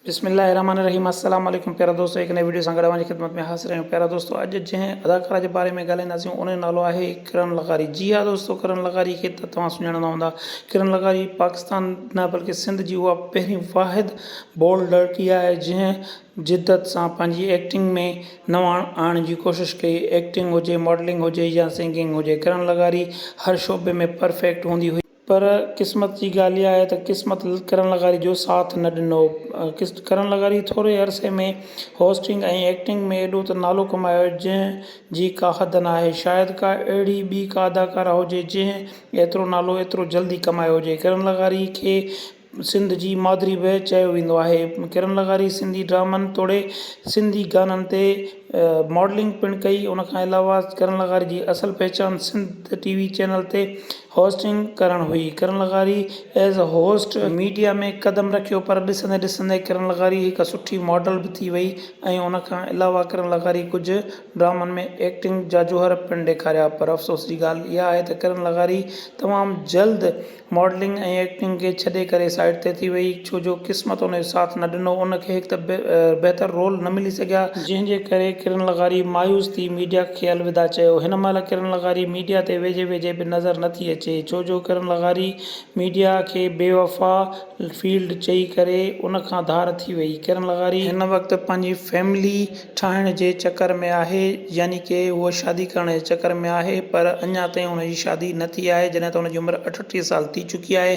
बिस्मिल्लाहिर्रहमानिर्रहीम अस्सलाम वालेकुम प्यारा दोस्तों, एक नई वीडियो सां गॾु जी ख़िदमत में हाज़िर आहियूं। प्यारा दोस्तों, अॼु जंहिं अदाकारा जे बारे में ॻाल्हाईंदासीं उन जो नालो आहे किरण लगारी। जी हाँ दोस्तों, किरण लगारी खे त तव्हां सुञाणंदा हूंदा। किरण लगारी पाकिस्तान न बल्कि सिंध जी उहा पहिरीं वाहिद बोल्ड लड़की आहे जंहिं जिद्दत सां पंहिंजी एक्टिंग में नवां आणण जी कोशिशि कई। एक्टिंग हुजे, मॉडलिंग हुजे या सिंगिंग हुजे, किरण लगारी हर शोबे में परफेक्ट हूंदी हुई। पर क़िस्मत जी ॻाल्हि इहा आहे त क़िस्मत किरण लगारी जो साथ न ॾिनो। किरण लगारी थोरे अरसे में होस्टिंग ऐं एक्टिंग में एॾो त नालो कमायो जंहिं जी का हद न आहे। शायदि का अहिड़ी ॿी का अदाकारा हुजे जंहिं एतिरो नालो एतिरो जल्दी कमायो हुजे। किरण लगारी खे सिंध जी मादिरी बि चयो वेंदो आहे। किरण लगारी सिंधी ड्रामनि तोड़े सिंधी गाननि ते मॉडलिंग पिणु कई। उनखां अलावा किरण लगारी जी असल पहचान सिंध टीवी चैनल ते होस्टिंग करणु हुई। किरण लगारी एज़ अ होस्ट मीडिया में क़दम रखियो, पर ॾिसंदे ॾिसंदे किरण लगारी हिकु सुठी मॉडल बि थी वई ऐं उनखां अलावा किरण लगारी कुझु ड्रामनि में एक्टिंग जा जोहर पिणु ॾेखारिया। पर अफ़सोस जी ॻाल्हि इहा आहे त किरण लगारी तमामु जल्द मॉडलिंग ऐं एक्टिंग खे छॾे करे साइड ते थी वई, छो जो क़िस्मत उनजो साथ न ॾिनो। उनखे हिकु त बहितर रोल न मिली सघिया, जंहिंजे करे किरण लगारी मायूस थी मीडिया खे अलविदा चयो। हिन महिल किरण लगारी मीडिया ते वेझे वेझे बि नज़र नथी अचे, छो जो किरण लगारी मीडिया खे बेवफ़ा फील्ड चई करे उनखां धार थी वई। किरण लगारी हिन वक़्तु पंहिंजी फैमिली ठाहिण जे चकर में आहे, यानी कि उहा शादी करण जे चकर में आहे, पर अञा ताईं हुनजी शादी न थी आहे, जॾहिं त हुनजी उमिरि 38 साल थी चुकी आहे।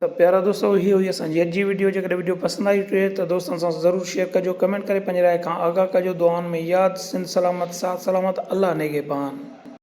त प्यारा दोस्तों, इही हुई असांजी अॼु जी वीडियो। जेकॾहिं वीडियो पसंदि आई हुजे त दोस्तनि सां ज़रूरु शेयर कजो, कमेंट करे पंहिंजे राय खां आगाह कजो। दुआनि में यादि, सिंध सलामत, साथ सलामत, अल्लाह नेगेबान।